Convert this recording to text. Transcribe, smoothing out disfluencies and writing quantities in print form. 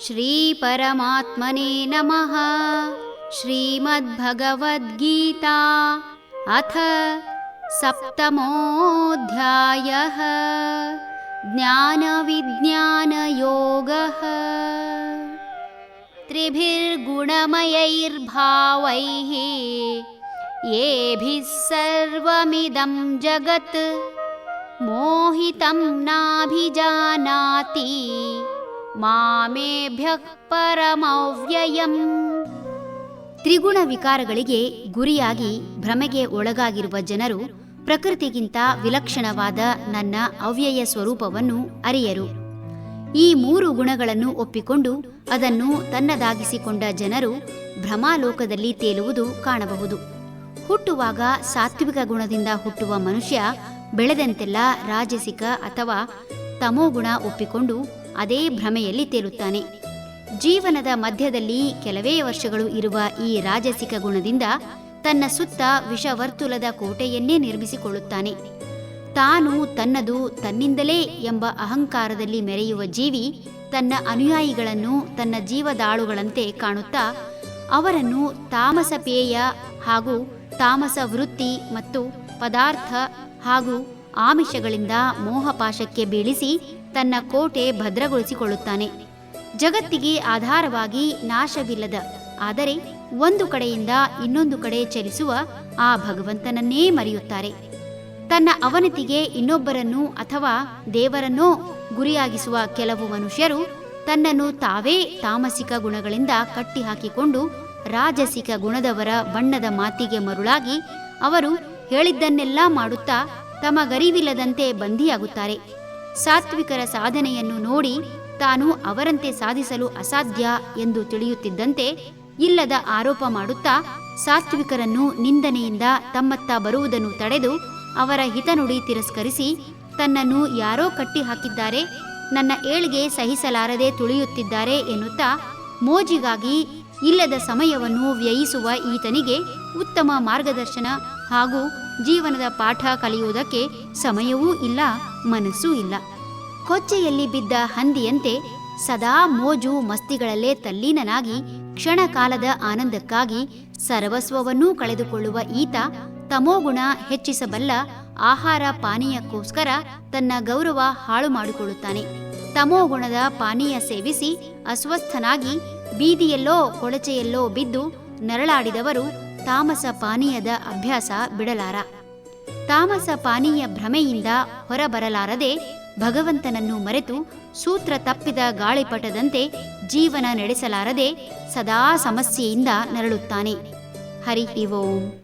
ಶ್ರೀ ಪರಮಾತ್ಮನೇ ನಮಃ. ಶ್ರೀಮದ್ಭಗವದ್ಗೀತಾ ಅಥ ಸಪ್ತಮೋऽಧ್ಯಾಯಃ. ಜ್ಞಾನವಿಜ್ಞಾನಯೋಗಃ. ತ್ರಿಭಿರ್ಗುಣಮಯೈರ್ಭಾವೈಃ ಯೇಭಿಃ ಸರ್ವಮಿದಂ ಜಗತ್ ಮೋಹಿತಂ ನಾಭಿಜಾನಾತಿ ಮಾಮೇಭ್ಯಃ ಪರಮವ್ಯಯಂ. ತ್ರಿಗುಣ ವಿಕಾರಗಳಿಗೆ ಗುರಿಯಾಗಿ ಭ್ರಮೆಗೆ ಒಳಗಾಗಿರುವ ಜನರು ಪ್ರಕೃತಿಗಿಂತ ವಿಲಕ್ಷಣವಾದ ನನ್ನ ಅವ್ಯಯ ಸ್ವರೂಪವನ್ನು ಅರಿಯರು. ಈ ಮೂರು ಗುಣಗಳನ್ನು ಒಪ್ಪಿಕೊಂಡು ಅದನ್ನು ತನ್ನದಾಗಿಸಿಕೊಂಡ ಜನರು ಭ್ರಮಾಲೋಕದಲ್ಲಿ ತೇಲುವುದು ಕಾಣಬಹುದು. ಹುಟ್ಟುವಾಗ ಸಾತ್ವಿಕ ಗುಣದಿಂದ ಹುಟ್ಟುವ ಮನುಷ್ಯ ಬೆಳೆದಂತೆಲ್ಲ ರಾಜಸಿಕ ಅಥವಾ ತಮೋಗುಣ ಒಪ್ಪಿಕೊಂಡು ಅದೇ ಭ್ರಮೆಯಲ್ಲಿ ತೇಲುತ್ತಾನೆ. ಜೀವನದ ಮಧ್ಯದಲ್ಲಿ ಕೆಲವೇ ವರ್ಷಗಳು ಇರುವ ಈ ರಾಜಸಿಕ ಗುಣದಿಂದ ತನ್ನ ಸುತ್ತ ವಿಷವರ್ತುಲದ ಕೋಟೆಯನ್ನೇ ನಿರ್ಮಿಸಿಕೊಳ್ಳುತ್ತಾನೆ. ತಾನು ತನ್ನದು ತನ್ನಿಂದಲೇ ಎಂಬ ಅಹಂಕಾರದಲ್ಲಿ ಮೆರೆಯುವ ಜೀವಿ ತನ್ನ ಅನುಯಾಯಿಗಳನ್ನು ತನ್ನ ಜೀವದಾಳುಗಳಂತೆ ಕಾಣುತ್ತಾ ಅವರನ್ನು ತಾಮಸ ಪೇಯ ಹಾಗೂ ತಾಮಸ ವೃತ್ತಿ ಮತ್ತು ಪದಾರ್ಥ ಹಾಗೂ ಆಮಿಷಗಳಿಂದ ಮೋಹಪಾಶಕ್ಕೆ ಬೀಳಿಸಿ ತನ್ನ ಕೋಟೆ ಭದ್ರಗೊಳಿಸಿಕೊಳ್ಳುತ್ತಾನೆ. ಜಗತ್ತಿಗೆ ಆಧಾರವಾಗಿ ನಾಶವಿಲ್ಲದ ಆದರೆ ಒಂದು ಕಡೆಯಿಂದ ಇನ್ನೊಂದು ಕಡೆ ಚಲಿಸುವ ಆ ಭಗವಂತನನ್ನೇ ಮರೆಯುತ್ತಾರೆ. ತನ್ನ ಅವನತಿಗೆ ಇನ್ನೊಬ್ಬರನ್ನು ಅಥವಾ ದೇವರನ್ನೋ ಗುರಿಯಾಗಿಸುವ ಕೆಲವು ಮನುಷ್ಯರು ತನ್ನನ್ನು ತಾವೇ ತಾಮಸಿಕ ಗುಣಗಳಿಂದ ಕಟ್ಟಿಹಾಕಿಕೊಂಡು ರಾಜಸಿಕ ಗುಣದವರ ಬಣ್ಣದ ಮಾತಿಗೆ ಮರುಳಾಗಿ ಅವರು ಹೇಳಿದ್ದನ್ನೆಲ್ಲ ಮಾಡುತ್ತಾ ತಮಗರಿವಿಲ್ಲದಂತೆ ಬಂಧಿಯಾಗುತ್ತಾರೆ. ಸಾತ್ವಿಕರ ಸಾಧನೆಯನ್ನು ನೋಡಿ ತಾನು ಅವರಂತೆ ಸಾಧಿಸಲು ಅಸಾಧ್ಯ ಎಂದು ತಿಳಿಯುತ್ತಿದ್ದಂತೆ ಇಲ್ಲದ ಆರೋಪ ಮಾಡುತ್ತಾ ಸಾತ್ವಿಕರನ್ನು ನಿಂದನೆಯಿಂದ ತಮ್ಮತ್ತ ಬರುವುದನ್ನು ತಡೆದು ಅವರ ಹಿತನುಡಿ ತಿರಸ್ಕರಿಸಿ ತನ್ನನ್ನು ಯಾರೋ ಕಟ್ಟಿ ಹಾಕಿದ್ದಾರೆ, ನನ್ನ ಏಳಿಗೆ ಸಹಿಸಲಾರದೆ ತುಳಿಯುತ್ತಿದ್ದಾರೆ ಎನ್ನುತ್ತಾ ಮೋಜಿಗಾಗಿ ಇಲ್ಲದ ಸಮಯವನ್ನು ವ್ಯಯಿಸುವ ಈತನಿಗೆ ಉತ್ತಮ ಮಾರ್ಗದರ್ಶನ ಹಾಗೂ ಜೀವನದ ಪಾಠ ಕಲಿಯುವುದಕ್ಕೆ ಸಮಯವೂ ಇಲ್ಲ, ಮನಸ್ಸೂ ಇಲ್ಲ. ಕೊಚ್ಚೆಯಲ್ಲಿ ಬಿದ್ದ ಹಂದಿಯಂತೆ ಸದಾ ಮೋಜು ಮಸ್ತಿಗಳಲ್ಲೇ ತಲ್ಲೀನನಾಗಿ ಕ್ಷಣಕಾಲದ ಆನಂದಕ್ಕಾಗಿ ಸರ್ವಸ್ವವನ್ನೂ ಕಳೆದುಕೊಳ್ಳುವ ಈತ ತಮೋಗುಣ ಹೆಚ್ಚಿಸಬಲ್ಲ ಆಹಾರ ಪಾನೀಯಕ್ಕೋಸ್ಕರ ತನ್ನ ಗೌರವ ಹಾಳು ಮಾಡಿಕೊಳ್ಳುತ್ತಾನೆ. ತಮೋಗುಣದ ಪಾನೀಯ ಸೇವಿಸಿ ಅಸ್ವಸ್ಥನಾಗಿ ಬೀದಿಯಲ್ಲೋ ಕೊಳಚೆಯಲ್ಲೋ ಬಿದ್ದು ನರಳಾಡಿದವರು ತಾಮಸ ಪಾನೀಯದ ಅಭ್ಯಾಸ ಬಿಡಲಾರ. ತಾಮಸ ಪಾನೀಯ ಭ್ರಮೆಯಿಂದ ಹೊರಬರಲಾರದೆ ಭಗವಂತನನ್ನು ಮರೆತು ಸೂತ್ರ ತಪ್ಪಿದ ಗಾಳಿಪಟದಂತೆ ಜೀವನ ನಡೆಸಲಾರದೆ ಸದಾ ಸಮಸ್ಯೆಯಿಂದ ನರಳುತ್ತಾನೆ. ಹರಿ ಓಂ.